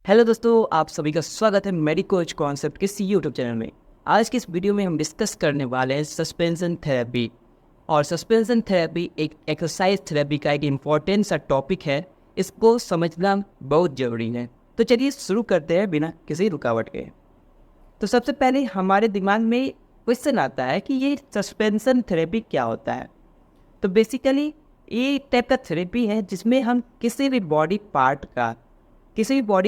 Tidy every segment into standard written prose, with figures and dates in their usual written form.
Hello दोस्तों, आप सभी का स्वागत है मेडिकोच कॉन्सेप्ट के सी यूट्यूब चैनल में। आज की इस वीडियो में हम डिस्कस करने वाले हैं सस्पेंशन थेरेपी। और सस्पेंशन थेरेपी एक एक्सरसाइज थेरेपी का एक इम्पॉर्टेंट सा टॉपिक है। इसको समझना बहुत ज़रूरी है। तो चलिए शुरू करते हैं बिना किसी रुकावट के। तो सबसे पहले हमारे दिमाग में क्वेश्चन आता है कि ये सस्पेंशन थेरेपी क्या होता है। तो बेसिकली ये एक टाइप का थेरेपी है जिसमें हम किसी भी बॉडी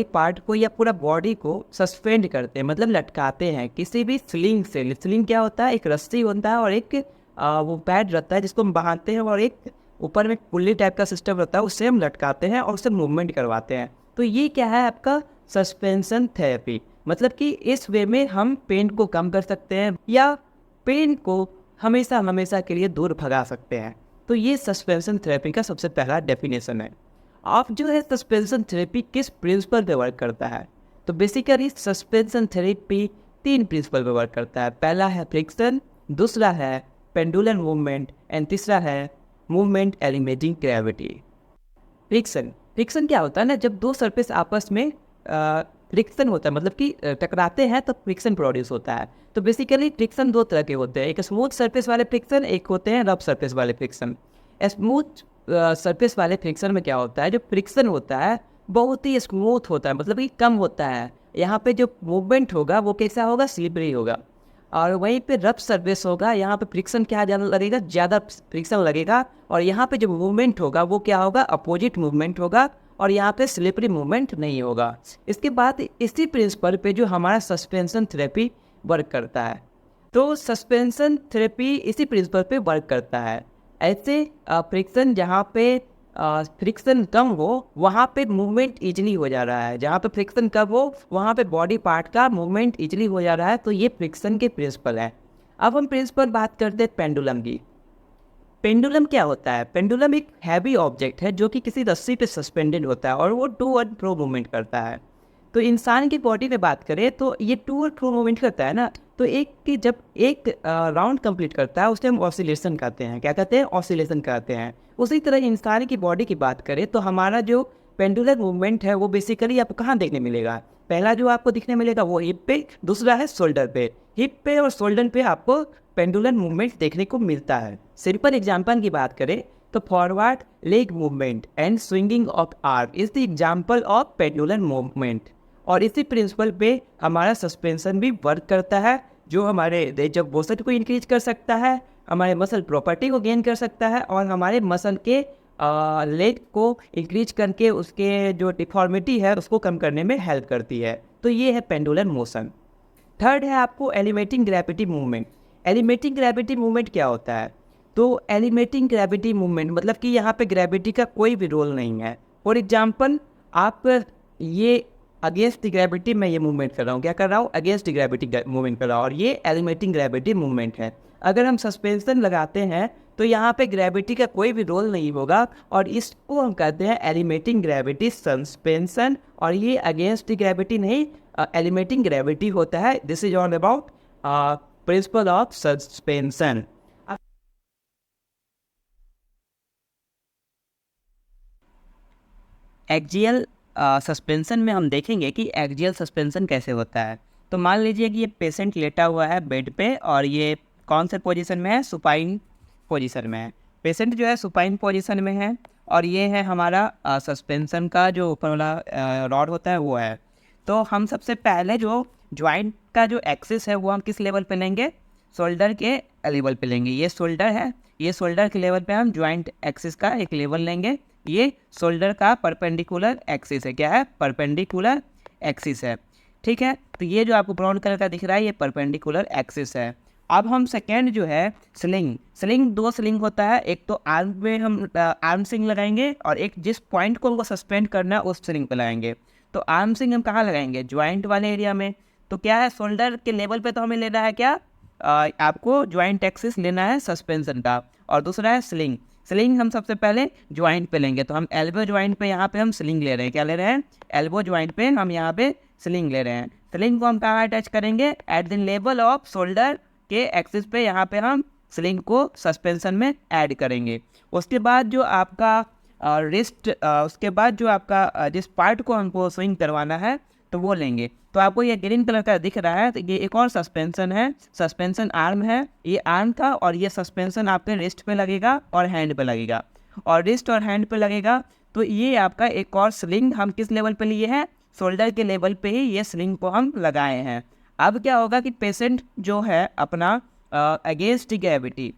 पार्ट को या पूरा बॉडी को सस्पेंड करते हैं, मतलब लटकाते हैं किसी भी स्लिंग से। स्लिंग क्या होता है? एक रस्सी होता है और एक वो पैड रहता है जिसको हम बांधते हैं, और एक ऊपर में पुल्ली टाइप का सिस्टम रहता है, उससे हम लटकाते हैं और उससे मूवमेंट करवाते हैं। तो ये क्या है? आपका सस्पेंशन थेरेपी। मतलब कि इस वे में हम पेन को कम कर सकते हैं या पेन को हमेशा हमेशा के लिए दूर भगा सकते हैं। तो ये सस्पेंशन थेरेपी का सबसे पहला डेफिनेशन है। आप जो है सस्पेंशन थेरेपी किस प्रिंसिपल पे वर्क करता है? तो बेसिकली सस्पेंशन थेरेपी 3 प्रिंसिपल पे वर्क करता है। पहला है फ्रिक्शन, दूसरा है पेंडुलम मूवमेंट एंड तीसरा है मूवमेंट एलिमेटिंग ग्रेविटी। फ्रिक्शन क्या होता है ना, जब दो सरफेस आपस में फ्रिक्शन होता है, मतलब कि टकराते हैं तो फ्रिक्शन प्रोड्यूस होता है। तो बेसिकली फ्रिक्शन दो तरह के होते हैं, एक स्मूथ सरफेस वाले फ्रिक्शन, एक होते हैं रफ सरफेस वाले फ्रिक्शन। स्मूथ सरफेस वाले फ्रिक्शन में क्या होता है? जो फ्रिक्शन होता है बहुत ही स्मूथ होता है, मतलब कि कम होता है। यहाँ पे जो मूवमेंट होगा वो कैसा होगा? स्लिपरी होगा। और वहीं पे रफ सरफेस होगा, यहाँ पे फ्रिक्शन क्या ज़्यादा लगेगा? ज़्यादा फ्रिक्शन लगेगा। और यहाँ पे जो मूवमेंट होगा वो क्या होगा? अपोजिट मूवमेंट होगा, और यहाँ पे स्लिपरी मूवमेंट नहीं होगा। इसके बाद इसी प्रिंसिपल पे जो हमारा सस्पेंशन थेरेपी वर्क करता है। तो सस्पेंशन थेरेपी इसी प्रिंसिपल पे वर्क करता है। ऐसे फ्रिक्शन जहाँ पे फ्रिक्शन कम हो वहाँ पे मूवमेंट इजली हो जा रहा है, जहाँ पे फ्रिक्शन कम हो वहाँ पे बॉडी पार्ट का मूवमेंट इजली हो जा रहा है। तो ये फ्रिक्शन के प्रिंसिपल है। अब हम प्रिंसिपल बात करते हैं पेंडुलम की। पेंडुलम क्या होता है? पेंडुलम एक हैवी ऑब्जेक्ट है जो कि किसी रस्सी पे सस्पेंडेड होता है और वो टू एंड फ्रो मूवमेंट करता है। तो इंसान की बॉडी में बात करें तो ये टू और फ्रो मूवमेंट करता है ना, तो जब एक राउंड कंप्लीट करता है उसे हम ऑसिलेशन कहते हैं। क्या कहते हैं? ऑसिलेशन कहते हैं। उसी तरह इंसान की बॉडी की बात करें तो हमारा जो पेंडुलर मूवमेंट है वो बेसिकली आपको कहाँ देखने मिलेगा? पहला जो आपको दिखने मिलेगा वो हिप पे, दूसरा है शोल्डर पे। हिप पे और शोल्डर पे आपको पेंडुलर मूवमेंट देखने को मिलता है। सिंपल एग्जांपल की बात करें तो forward leg movement and swinging of arm is the example of pendular movement. और इसी प्रिंसिपल पे हमारा सस्पेंशन भी वर्क करता है, जो हमारे रेंज ऑफ मोशन को इंक्रीज कर सकता है, हमारे मसल प्रॉपर्टी को गेन कर सकता है, और हमारे मसल के लेग को इंक्रीज करके उसके जो डिफॉर्मिटी है उसको कम करने में हेल्प करती है। तो ये है पेंडुलर मोशन। थर्ड है आपको एलिमेटिंग ग्रेविटी मूवमेंट। एलिमेटिंग ग्रेविटी मूवमेंट क्या होता है? तो एलिमेटिंग ग्रेविटी मूवमेंट मतलब कि यहाँ पे ग्रेविटी का कोई भी रोल नहीं है। फॉर एग्जांपल, आप ये अगेंस्ट द ग्रेविटी मैं ये मूवमेंट कर रहा हूँ। क्या कर रहा हूँ? अगेंस्ट द ग्रेविटी मूवमेंट कर रहा हूँ, और ये एलिमेटिंग ग्रेविटी मूवमेंट है। अगर हम सस्पेंशन लगाते हैं तो यहाँ पे ग्रेविटी का कोई भी रोल नहीं होगा, और इसको हम कहते हैं एलिमेटिंग ग्रेविटी सस्पेंशन। और ये अगेंस्ट द ग्रेविटी नहीं, एलिमेटिंग ग्रेविटी होता है। This is all about principle of suspension. Axial suspension में हम देखेंगे कि एक्जियल सस्पेंशन कैसे होता है। तो मान लीजिए कि ये पेशेंट लेटा हुआ है बेड पे, और ये कौन से पोजीशन में है? सुपाइन पोजीशन में है। पेशेंट जो है सुपाइन पोजीशन में है, और ये है हमारा सस्पेंशन का जो ऊपर वाला रॉड होता है वो है। तो हम सबसे पहले जो ज्वाइंट का जो एक्सिस है वो हम किस लेवल पे लेंगे? शोल्डर के लेवल पे लेंगे। ये शोल्डर है, ये शोल्डर के लेवल पे हम ज्वाइंट एक्सिस का एक लेवल लेंगे। ये शोल्डर का परपेंडिकुलर एक्सिस है। क्या है? परपेंडिकुलर एक्सिस है। ठीक है, तो ये जो आपको ब्राउन कलर का दिख रहा है ये परपेंडिकुलर एक्सिस है। अब हम सेकेंड जो है स्लिंग दो स्लिंग होता है। एक तो आर्म में हम आर्म स्लिंग लगाएंगे, और एक जिस पॉइंट को हमको सस्पेंड करना है उस स्लिंग पे लगाएंगे। तो आर्म स्लिंग हम कहाँ लगाएंगे? ज्वाइंट वाले एरिया में। तो क्या है? शोल्डर के लेवल पे तो हमें लेना है क्या? आपको ज्वाइंट एक्सिस लेना है सस्पेंशन का। और दूसरा है स्लिंग हम सबसे पहले ज्वाइंट पे लेंगे। तो हम एल्बो ज्वाइंट पे यहाँ पे हम स्लिंग ले रहे हैं। क्या ले रहे हैं? एल्बो ज्वाइंट पे हम यहाँ पे स्लिंग ले रहे हैं। स्लिंग को हम कहाँ अटैच करेंगे? At the level off shoulder के एक्सिस पे यहाँ पे हम स्लिंग को सस्पेंशन में ऐड करेंगे। उसके बाद जो आपका रिस्ट उसके बाद जो आपका जिस पार्ट को हमको स्विंग करवाना है तो वो लेंगे। तो आपको ये ग्रीन कलर का दिख रहा है, तो ये एक और सस्पेंशन है, सस्पेंशन आर्म है। ये आर्म था और ये सस्पेंशन आपके रिस्ट पे लगेगा और हैंड पे लगेगा, और रिस्ट और हैंड पे लगेगा। तो ये आपका एक और स्लिंग हम किस लेवल पे लिए हैं, शोल्डर के लेवल पे ही ये स्लिंग को हम लगाए हैं। अब क्या होगा कि पेशेंट जो है अपना अगेंस्ट ग्रेविटी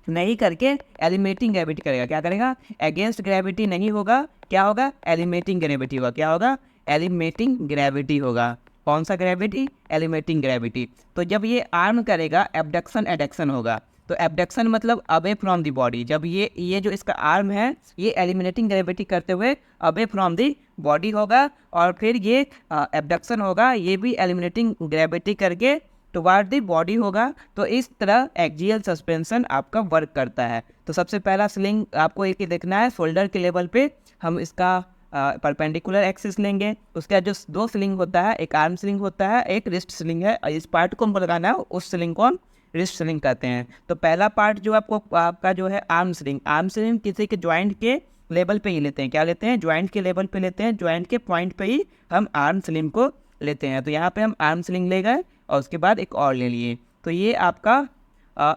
नहीं करके एलिमेटिंग ग्रेविटी करेगा। क्या करेगा, अगेंस्ट ग्रेविटी नहीं होगा, क्या होगा, एलिमेटिंग ग्रेविटी होगा। क्या होगा, एलिमेटिंग ग्रेविटी होगा। कौन सा ग्रेविटी, एलिमेटिंग ग्रेविटी। तो जब ये आर्म करेगा एबडक्शन एडक्शन होगा। तो एबडक्शन मतलब अवे फ्रॉम द बॉडी, जब ये जो इसका आर्म है ये एलिमिनेटिंग ग्रेविटी करते हुए अवे फ्रॉम द बॉडी होगा, और फिर ये एबडक्शन होगा, ये भी एलिमिनेटिंग ग्रेविटी करके टुवार्ड द बॉडी होगा। तो इस तरह एक्सियल सस्पेंशन आपका वर्क करता है। तो सबसे पहला स्लिंग आपको एक ही देखना है, शोल्डर के लेवल पे हम इसका परपेंडिकुलर एक्सिस लेंगे। उसका जो दो स्लिंग होता है, एक आर्म स्लिंग होता है, एक रिस्ट स्लिंग है। इस पार्ट को हमको लगाना है, उस स्लिंग को हम रिस्ट स्लिंग कहते हैं। तो पहला पार्ट जो आपका जो है आर्म स्लिंग किसी के ज्वाइंट के लेवल पे ही लेते हैं। क्या लेते हैं, ज्वाइंट के लेवल पे लेते हैं, ज्वाइंट के पॉइंट पे ही हम आर्म स्लिंग को लेते हैं। तो यहाँ पे हम आर्म स्लिंग ले गए और उसके बाद एक और ले लिए। तो ये आपका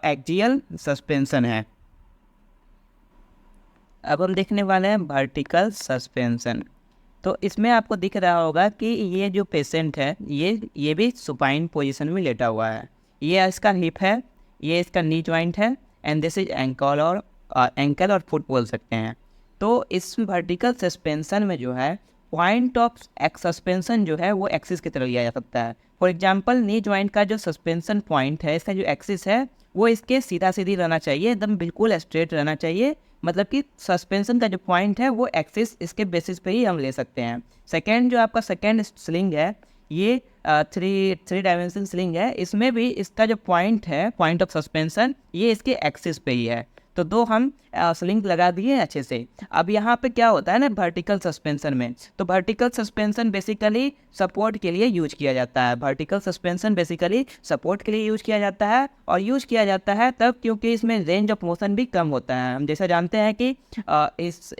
एक्सियल सस्पेंशन है। अब हम देखने वाले हैं वर्टिकल सस्पेंशन। तो इसमें आपको दिख रहा होगा कि ये जो पेशेंट है ये भी सुपाइन पोजीशन में लेटा हुआ है। ये इसका हिप है, ये इसका नी जॉइंट है, एंड दिस इज एंकल और फुट बोल सकते हैं। तो इस वर्टिकल सस्पेंशन में जो है पॉइंट ऑफ सस्पेंशन जो है वो एक्सिस की तरह लिया जा सकता है। फॉर एग्जांपल नी जॉइंट का जो सस्पेंशन पॉइंट है, इसका जो एक्सिस है वो इसके सीधा सीधी रहना चाहिए, एकदम बिल्कुल स्ट्रेट रहना चाहिए। मतलब कि सस्पेंशन का जो पॉइंट है वो एक्सिस इसके बेसिस पे ही हम ले सकते हैं। सेकेंड जो आपका सेकेंड स्लिंग है, ये थ्री डायमेंशन स्लिंग है। इसमें भी इसका जो पॉइंट है, पॉइंट ऑफ सस्पेंशन, ये इसके एक्सिस पे ही है। तो दो हम स्लिंग लगा दिए अच्छे से। अब यहाँ पे क्या होता है ना वर्टिकल सस्पेंशन में, तो वर्टिकल सस्पेंशन बेसिकली सपोर्ट के लिए यूज किया जाता है। वर्टिकल सस्पेंशन बेसिकली सपोर्ट के लिए यूज किया जाता है, और यूज किया जाता है तब क्योंकि इसमें रेंज ऑफ मोशन भी कम होता है। हम जैसा जानते हैं कि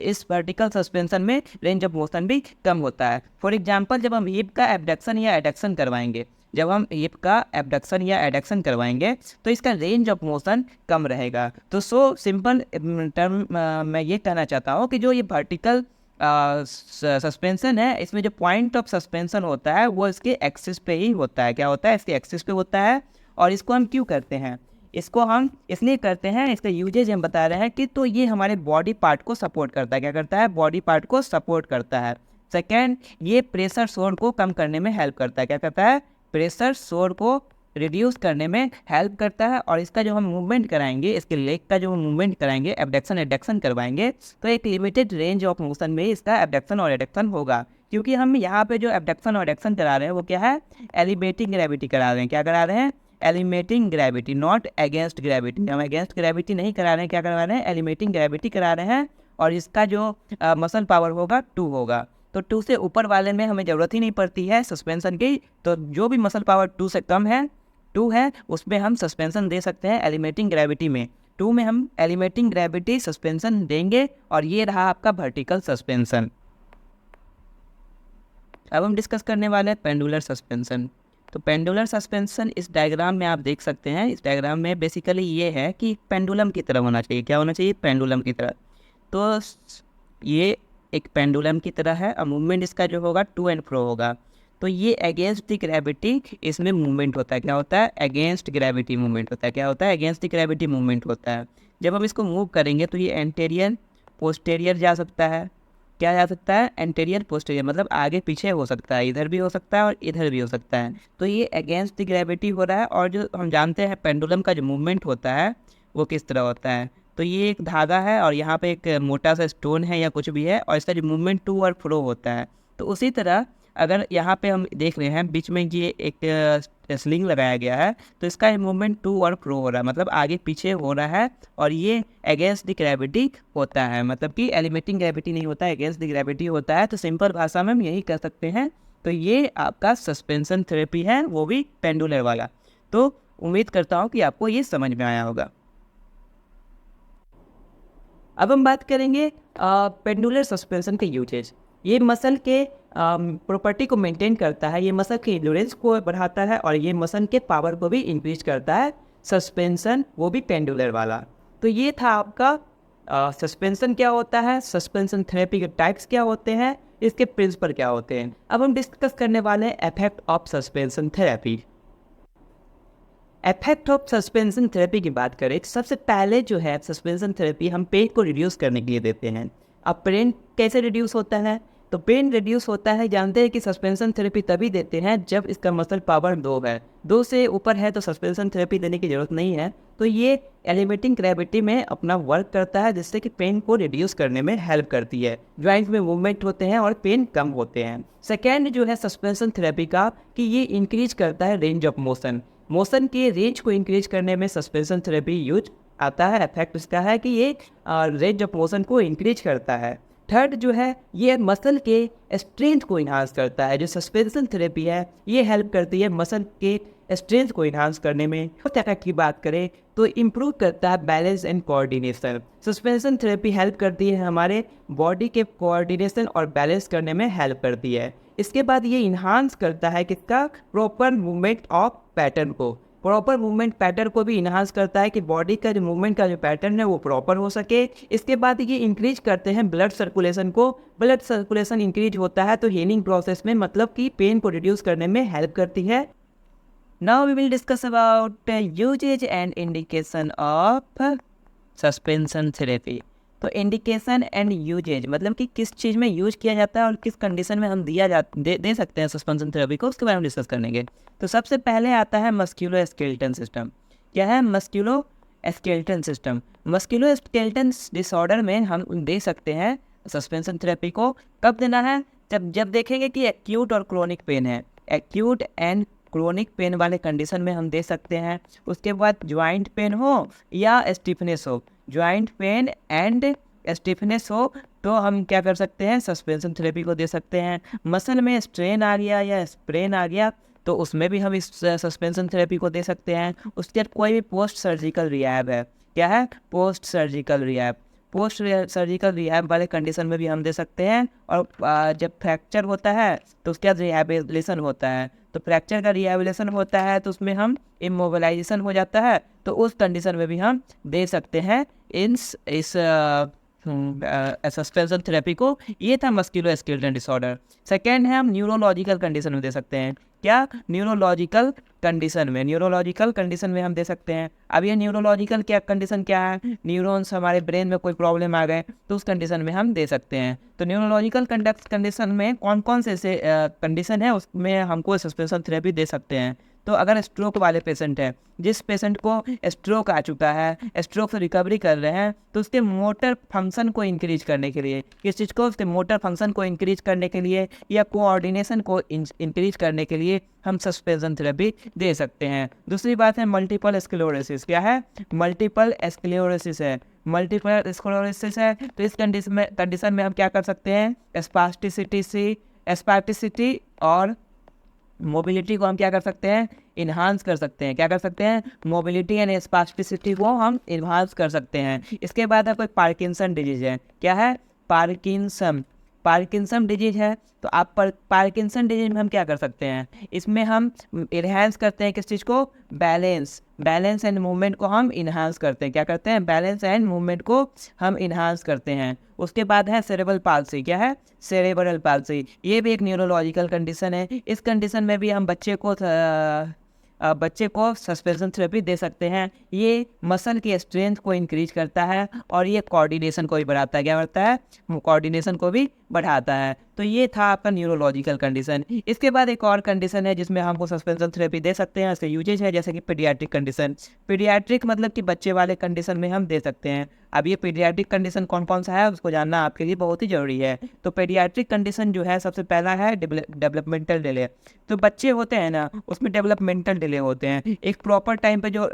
इस वर्टिकल सस्पेंशन में रेंज ऑफ मोशन भी कम होता है। फॉर एग्जाम्पल जब हम हिप का एबडक्शन या एडक्शन करवाएंगे, जब हम हिप का एबडक्शन या एडक्शन करवाएंगे तो इसका रेंज ऑफ मोशन कम रहेगा। तो सिंपल टर्म मैं ये कहना चाहता हूँ कि जो ये वर्टिकल सस्पेंशन है, इसमें जो पॉइंट ऑफ सस्पेंशन होता है वो इसके एक्सिस पे ही होता है। क्या होता है, इसके एक्सिस पे होता है। और इसको हम क्यों करते हैं, इसको हम इसलिए करते हैं, इसका यूजेज हम बता रहे हैं कि तो ये हमारे बॉडी पार्ट को सपोर्ट करता है। क्या करता है, बॉडी पार्ट को सपोर्ट करता है। सेकेंड, ये प्रेशर शोर को कम करने में हेल्प करता है। क्या करता है, प्रेशर शोर को रिड्यूस करने में हेल्प करता है। और इसका जो हम मूवमेंट कराएंगे, इसके लेग का जो मूवमेंट कराएंगे, एबडक्शन एडक्शन करवाएंगे, तो एक लिमिटेड रेंज ऑफ मोशन में इसका एबडक्शन और एडक्शन होगा। क्योंकि हम यहाँ पे जो एबडक्शन और एडक्शन करा रहे हैं वो क्या है, एलिवेटिंग ग्रेविटी करा रहे हैं। क्या करा रहे हैं, एलिमेटिंग ग्रेविटी, नॉट अगेंस्ट ग्रेविटी। हम अगेंस्ट ग्रेविटी नहीं करा रहे हैं, क्या करवा रहे हैं, एलिमेटिंग ग्रेविटी करा रहे हैं। और इसका जो मसल पावर होगा 2 होगा। तो 2 से ऊपर वाले में हमें ज़रूरत ही नहीं पड़ती है सस्पेंशन की। तो जो भी मसल पावर 2 से कम है, 2 है, उसमें हम सस्पेंशन दे सकते हैं एलिमेटिंग ग्रेविटी में। 2 में हम एलिमेटिंग ग्रेविटी सस्पेंशन देंगे, और ये रहा आपका वर्टिकल सस्पेंशन। अब हम डिस्कस करने वाले हैं पेंडुलर सस्पेंशन। तो पेंडुलर सस्पेंशन इस डायग्राम में आप देख सकते हैं। इस डायग्राम में बेसिकली ये है कि पेंडुलम की तरह होना चाहिए। क्या होना चाहिए, पेंडुलम की तरह। तो ये एक पेंडुलम की तरह है, और मूवमेंट इसका जो होगा टू एंड फ्रो होगा। तो ये अगेंस्ट द ग्रेविटी इसमें मूवमेंट होता है। क्या होता है, अगेंस्ट ग्रेविटी मूवमेंट होता है। क्या होता है, अगेंस्ट द ग्रेविटी मूवमेंट होता है। जब हम इसको मूव करेंगे तो ये एंटेरियर पोस्टेरियर जा सकता है। क्या जा सकता है, एंटेरियर पोस्टेरियर, मतलब आगे पीछे हो सकता है, इधर भी हो सकता है और इधर भी हो सकता है। तो ये अगेंस्ट द ग्रेविटी हो रहा है। और जो हम जानते हैं पेंडुलम का जो मूवमेंट होता है वो किस तरह होता है, तो ये एक धागा है और यहाँ पे एक मोटा सा स्टोन है या कुछ भी है, और इसका जो मूवमेंट टू और फ्रो होता है। तो उसी तरह अगर यहाँ पे हम देख रहे हैं बीच में ये एक स्लिंग लगाया गया है, तो इसका मूवमेंट टू और फ्रो हो रहा है, मतलब आगे पीछे हो रहा है। और ये अगेंस्ट द ग्रेविटी होता है, मतलब कि एलिमेटिंग ग्रेविटी नहीं होता है, अगेंस्ट द ग्रेविटी होता है। तो सिंपल भाषा में हम यही कर सकते हैं। तो ये आपका सस्पेंशन थेरेपी है, वो भी पेंडुलर वाला। तो उम्मीद करता हूँ कि आपको ये समझ में आया होगा। अब हम बात करेंगे पेंडुलर सस्पेंशन के यूजेज। ये मसल के प्रॉपर्टी को मेंटेन करता है, ये मसल के एंड्योरेंस को बढ़ाता है और ये मसल के पावर को भी इंक्रीज करता है, सस्पेंशन वो भी पेंडुलर वाला। तो ये था आपका सस्पेंशन क्या होता है, सस्पेंशन थेरेपी के टाइप्स क्या होते हैं, इसके प्रिंसिपल क्या होते हैं। अब हम डिस्कस करने वाले हैं effect of suspension therapy. Effect of suspension therapy की बात करें, सबसे पहले जो है सस्पेंशन थेरेपी हम पेन को रिड्यूस करने के लिए देते हैं। अब पेन कैसे रिड्यूस होता है, तो पेन रिड्यूस होता है, जानते हैं कि सस्पेंशन थेरेपी तभी देते हैं जब इसका मसल पावर 2 है, 2 से ऊपर है तो सस्पेंशन थेरेपी देने की ज़रूरत नहीं है। तो ये एलिवेटिंग ग्रेविटी में अपना वर्क करता है, जिससे कि पेन को रिड्यूस करने में हेल्प करती है, ज्वाइंट में मूवमेंट होते हैं और पेन कम होते हैं। सेकेंड जो है सस्पेंशन थेरेपी का, कि ये इंक्रीज करता है रेंज ऑफ मोशन, मोशन के रेंज को इंक्रीज करने में सस्पेंशन थेरेपी यूज आता है। इफेक्ट इसका है कि ये रेंज ऑफ मोशन को इंक्रीज करता है। थर्ड जो है ये मसल के स्ट्रेंथ को इन्हांस करता है, जो सस्पेंशन थेरेपी है ये हेल्प करती है मसल के स्ट्रेंथ को इन्हांस करने में। फोर्थ इफेक्ट की बात करें तो इम्प्रूव करता है balance and coordination. Suspension therapy help करती है हमारे बॉडी के कोऑर्डिनेशन और बैलेंस करने में हेल्प करती है। इसके बाद ये इन्हांस करता है किसका, प्रॉपर मूवमेंट ऑफ पैटर्न को, प्रॉपर मूवमेंट पैटर्न को भी इन्हांस करता है कि बॉडी का जो मूवमेंट का जो पैटर्न है वो प्रॉपर हो सके। इसके बाद ये इंक्रीज करते हैं ब्लड सर्कुलेशन को, ब्लड सर्कुलेशन इंक्रीज होता है तो हीलिंग प्रोसेस में, मतलब कि पेन को रिड्यूस करने में हेल्प करती है। Now we will discuss about uses and indication of suspension therapy. तो इंडिकेशन एंड यूजेज मतलब कि किस चीज़ में यूज किया जाता है और किस कंडीशन में हम दे सकते हैं सस्पेंशन थेरेपी को, उसके बारे में डिस्कस करेंगे। तो सबसे पहले आता है मस्क्यूलो स्केलेटन सिस्टम। क्या है musculo skeleton system? Musculo skeleton disorder में हम दे सकते हैं सस्पेंशन थेरेपी को। कब देना है? जब देखेंगे कि एक्यूट और क्रोनिक पेन है, एक्यूट एंड क्रोनिक पेन वाले कंडीशन में हम दे सकते हैं। उसके बाद ज्वाइंट पेन हो या स्टिफनेस हो, ज्वाइंट पेन एंड स्टिफनेस हो तो हम क्या कर सकते हैं, सस्पेंशन थेरेपी को दे सकते हैं। मसल में स्ट्रेन आ गया या स्प्रेन आ गया तो उसमें भी हम इस सस्पेंशन थेरेपी को दे सकते हैं। उसके बाद कोई भी पोस्ट सर्जिकल रिहैब है, क्या है post surgical rehab, post surgical rehab वाले कंडीशन में भी हम दे सकते हैं। और जब फ्रैक्चर होता है तो उसके बाद रिहैबिलिटेशन होता है, तो फ्रैक्चर का रिहैबिलिटेशन होता है तो उसमें हम इमोबिलाइजेशन हो जाता है तो उस कंडीशन में भी हम दे सकते हैं इस सस्पेंशन थेरेपी को। ये था मस्कुलो स्केलेटल डिसऑर्डर। सेकेंड है हम न्यूरोलॉजिकल कंडीशन में दे सकते हैं। क्या? न्यूरोलॉजिकल कंडीशन में, न्यूरोलॉजिकल कंडीशन में हम दे सकते हैं। अब ये न्यूरोलॉजिकल क्या कंडीशन क्या है, न्यूरॉन्स हमारे ब्रेन में कोई प्रॉब्लम आ गए तो उस कंडीशन में हम दे सकते हैं। तो न्यूरोलॉजिकल कंडीशन में कौन कौन से ऐसे कंडीशन है उसमें हमको सस्पेंशन थेरेपी दे सकते हैं। तो अगर स्ट्रोक वाले पेशेंट है, जिस पेशेंट को स्ट्रोक आ चुका है, स्ट्रोक से रिकवरी कर रहे हैं, तो उसके मोटर फंक्शन को इंक्रीज करने के लिए, किस चीज़ को, उसके मोटर फंक्शन को इंक्रीज करने के लिए या कोऑर्डिनेशन को इंक्रीज करने के लिए हम सस्पेंशन थेरेपी दे सकते हैं। दूसरी बात है मल्टीपल स्क्लेरोसिस। क्या है? मल्टीपल स्क्लेरोसिस है, मल्टीपल स्क्लेरोसिस है तो इस कंडीशन में हम क्या कर सकते हैं, स्पास्टिसिटी और मोबिलिटी को हम क्या कर सकते हैं, इन्हांस कर सकते हैं। क्या कर सकते हैं? मोबिलिटी एंड स्पास्टिसिटी को हम इन्हांस कर सकते हैं। इसके बाद है कोई पार्किंसन डिजीज है। क्या है? पार्किंसन डिजीज है तो आप पार्किंसन डिजीज में हम क्या कर सकते हैं, इसमें हम इन्हांस करते हैं किस चीज़ को, बैलेंस एंड मूवमेंट को हम इन्हांस करते हैं। क्या करते हैं? बैलेंस एंड मूवमेंट को हम इन्हांस करते हैं। उसके बाद है सेरेब्रल पाल्सी। क्या है? सेरेब्रल पाल्सी, ये भी एक न्यूरोलॉजिकल कंडीशन है। इस कंडीशन में भी हम बच्चे को सस्पेंशन थेरेपी दे सकते हैं। ये मसल की स्ट्रेंथ को इंक्रीज करता है और ये कोऑर्डिनेशन को भी बढ़ाता है। क्या बढ़ता है? कोऑर्डिनेशन को भी बढ़ाता है। तो ये था आपका न्यूरोलॉजिकल कंडीशन। इसके बाद एक और कंडीशन है जिसमें हमको सस्पेंशन थेरेपी दे सकते हैं, इसके यूजेज है जैसे कि पीडियाट्रिक कंडीशन। पीडियाट्रिक मतलब कि बच्चे वाले कंडीशन में हम दे सकते हैं। अब ये पीडियाट्रिक कंडीशन कौन कौन सा है उसको जानना आपके लिए बहुत ही जरूरी है। तो पीडियाट्रिक कंडीशन जो है सबसे पहला है डेवलपमेंटल डिले। तो बच्चे होते हैं ना उसमें डेवलपमेंटल डिले होते हैं, एक प्रॉपर टाइम पे जो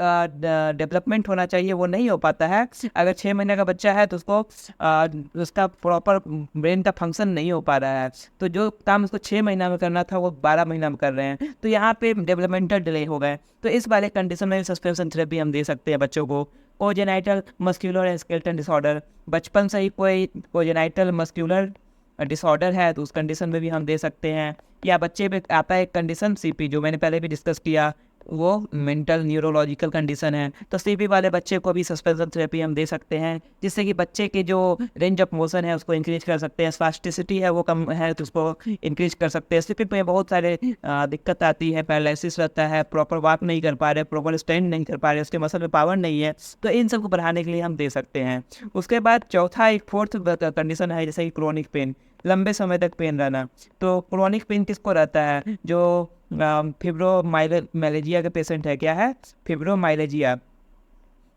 डेवलपमेंट होना चाहिए वो नहीं हो पाता है। अगर 6 महीने का बच्चा है तो उसको उसका प्रॉपर ब्रेन का फंक्शन नहीं हो पा रहा है, तो जो काम उसको 6 महीना में करना था वो 12 महीना में कर रहे हैं, तो यहाँ पे डेवलपमेंटल डिले हो गए। तो इस वाले कंडीशन में सस्पेंशन थेरेपी हम दे सकते हैं बच्चों को। कोजेनाइटल मस्क्यूलर स्केलेटल डिसऑर्डर, बचपन से ही कोई कोजेनाइटल मस्क्यूलर डिसऑर्डर है तो उस कंडीशन में भी हम दे सकते हैं। या बच्चे में आता है एक कंडीशन सीपी, जो मैंने पहले भी डिस्कस किया, वो मेंटल न्यूरोलॉजिकल कंडीशन है, तो सीपी वाले बच्चे को भी सस्पेंशन थेरेपी हम दे सकते हैं, जिससे कि बच्चे के जो रेंज ऑफ मोशन है उसको इंक्रीज कर सकते हैं, स्पास्टिसिटी है वो कम है तो उसको इंक्रीज कर सकते हैं। सीपी में बहुत सारे दिक्कत आती है, पैरालिसिस रहता है, प्रॉपर वॉक नहीं कर पा रहे, प्रॉपर स्टैंड नहीं कर पा रहे, उसके मसल में पावर नहीं है, तो इन सब को बढ़ाने के लिए हम दे सकते हैं। उसके बाद चौथा एक फोर्थ कंडीशन है जैसे कि क्रोनिक पेन, लंबे समय तक पेन रहना। तो क्रोनिक पेन किसको रहता है, जो फिब्रोमाइल्जिया के पेशेंट है, क्या है, फिब्रोमाइल्जिया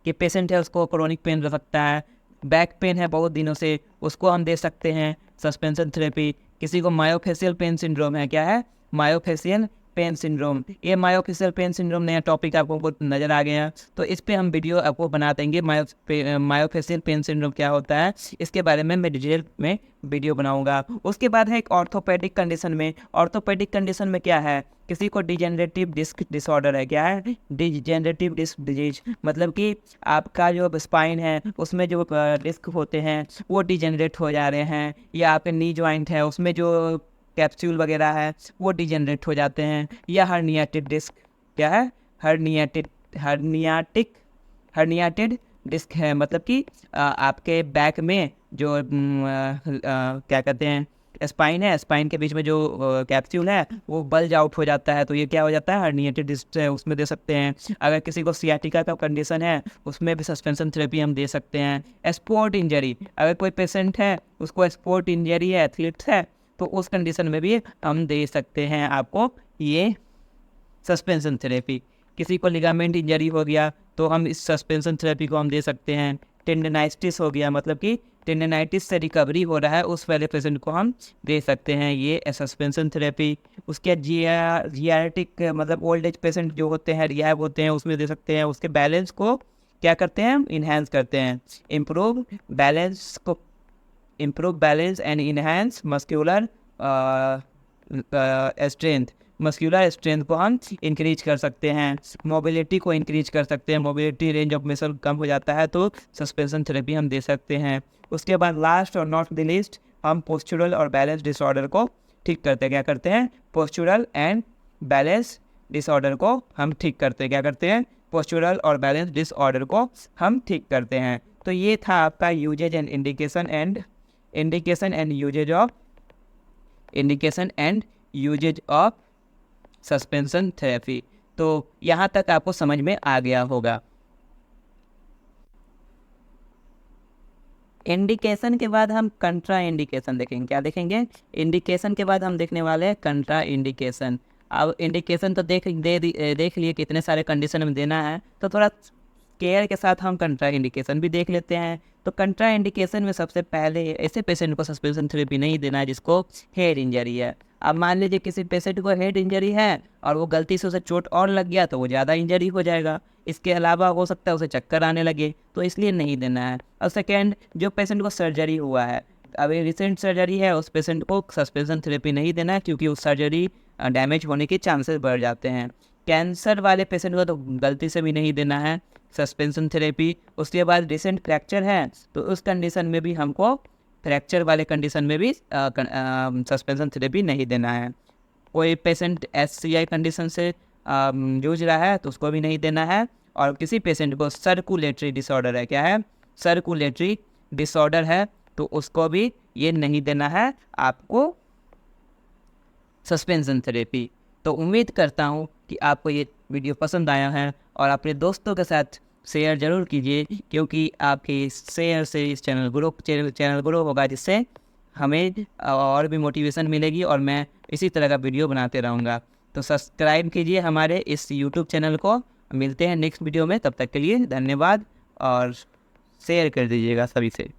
के पेशेंट है, उसको क्रोनिक पेन रह सकता है। बैक पेन है बहुत दिनों से, उसको हम दे सकते हैं सस्पेंशन थेरेपी। किसी को मायोफेशियल पेन सिंड्रोम है, क्या है, मायोफेशियल पेन सिंड्रोम। ये मायोफेशियल पेन सिंड्रोम नया टॉपिक आपको नज़र आ गया, तो इस पे हम वीडियो आपको बना देंगे। मायोफेशियल पेन सिंड्रोम क्या होता है इसके बारे में मैं डिटेल में वीडियो बनाऊंगा। उसके बाद है एक ऑर्थोपेडिक कंडीशन में। ऑर्थोपेडिक कंडीशन में क्या है, किसी को डिजेनरेटिव डिस्क डिसऑर्डर है, क्या है, डिजेनरेटिव डिस्क डिजीज, मतलब कि आपका जो स्पाइन है उसमें जो डिस्क होते हैं वो डिजेनरेट हो जा रहे हैं, या आपके नी जॉइंट है उसमें जो कैप्सूल वगैरह है वो डिजेनरेट हो जाते हैं, या हर्नियाटेड डिस्क, क्या है, हर्नियाटेड डिस्क है, मतलब कि आपके बैक में जो क्या कहते हैं स्पाइन है, स्पाइन के बीच में जो कैप्सूल है वो बल्ज आउट हो जाता है, तो ये क्या हो जाता है, हर्निएटेड डिस्क है, उसमें दे सकते हैं। अगर किसी को सियाटिका का कंडीशन है उसमें भी सस्पेंशन थेरेपी हम दे सकते हैं। स्पोर्ट इंजरी, अगर कोई पेशेंट है उसको स्पोर्ट इंजरी है, एथलीट्स है, तो उस कंडीशन में भी हम दे सकते हैं आपको ये सस्पेंशन थेरेपी। किसी को लिगामेंट इंजरी हो गया तो हम इस सस्पेंशन थेरेपी को हम दे सकते हैं। टेंडनाइटिस हो गया, मतलब कि टेंडनाइटिस से रिकवरी हो रहा है उस वाले पेशेंट को हम दे सकते हैं ये सस्पेंशन थेरेपी। उसके जियाटिक मतलब ओल्ड एज पेशेंट जो होते हैं, रिहैब होते हैं, उसमें दे सकते हैं। उसके बैलेंस को क्या करते हैं, इन्हेंस करते हैं, improve balance and enhance muscular strength, muscular strength को हम इंक्रीज कर सकते हैं। मोबिलिटी को इंक्रीज कर सकते हैं, मोबिलिटी रेंज ऑफ मसल कम हो जाता है तो सस्पेंशन थेरेपी हम दे सकते हैं। उसके बाद लास्ट और नॉट द लीस्ट हम पोस्चुरल और बैलेंस डिसऑर्डर को ठीक करते हैं। क्या करते हैं, पोस्चुरल एंड बैलेंस डिसऑर्डर को हम ठीक करते हैं। क्या करते हैं, पोस्चुरल और बैलेंस डिसऑर्डर को हम ठीक करते हैं। तो ये था आपका uses and indication and uses of suspension therapy. तो यहाँ तक आपको समझ में आ गया होगा। इंडिकेशन के बाद हम कंट्रा इंडिकेशन देखेंगे। क्या देखेंगे, इंडिकेशन के बाद हम देखने वाले हैं कंट्रा इंडिकेशन। अब इंडिकेशन तो देख लिए कितने सारे कंडीशन में देना है, तो थोड़ा केयर के साथ हम कंट्रा इंडिकेशन भी देख लेते हैं। तो कंट्रा इंडिकेशन में सबसे पहले ऐसे पेशेंट को सस्पेंशन थेरेपी नहीं देना है जिसको हेड इंजरी है। अब मान लीजिए किसी पेशेंट को हेड इंजरी है और वो गलती से उसे चोट और लग गया तो वो ज़्यादा इंजरी हो जाएगा। इसके अलावा हो सकता है उसे चक्कर आने लगे, तो इसलिए नहीं देना है। और सेकेंड, जो पेशेंट को सर्जरी हुआ है, अभी रिसेंट सर्जरी है, उस पेशेंट को सस्पेंशन थेरेपी नहीं देना है क्योंकि उस सर्जरी डैमेज होने के चांसेस बढ़ जाते हैं। कैंसर वाले पेशेंट को तो गलती से भी नहीं देना है सस्पेंशन थेरेपी। उसके बाद रिसेंट फ्रैक्चर है तो उस कंडीशन में भी हमको फ्रैक्चर वाले कंडीशन में भी सस्पेंशन थेरेपी नहीं देना है। कोई पेशेंट SCI कंडीशन से जूझ रहा है तो उसको भी नहीं देना है। और किसी पेशेंट को सर्कुलेटरी डिसऑर्डर है, क्या है, सर्कुलेटरी डिसऑर्डर है, तो उसको भी ये नहीं देना है आपको सस्पेंशन थेरेपी। तो उम्मीद करता हूँ कि आपको ये वीडियो पसंद आया है और अपने दोस्तों के साथ शेयर ज़रूर कीजिए, क्योंकि आपके शेयर से इस चैनल ग्रो होगा, जिससे हमें और भी मोटिवेशन मिलेगी और मैं इसी तरह का वीडियो बनाते रहूँगा। तो सब्सक्राइब कीजिए हमारे इस YouTube चैनल को। मिलते हैं नेक्स्ट वीडियो में, तब तक के लिए धन्यवाद और शेयर कर दीजिएगा सभी से।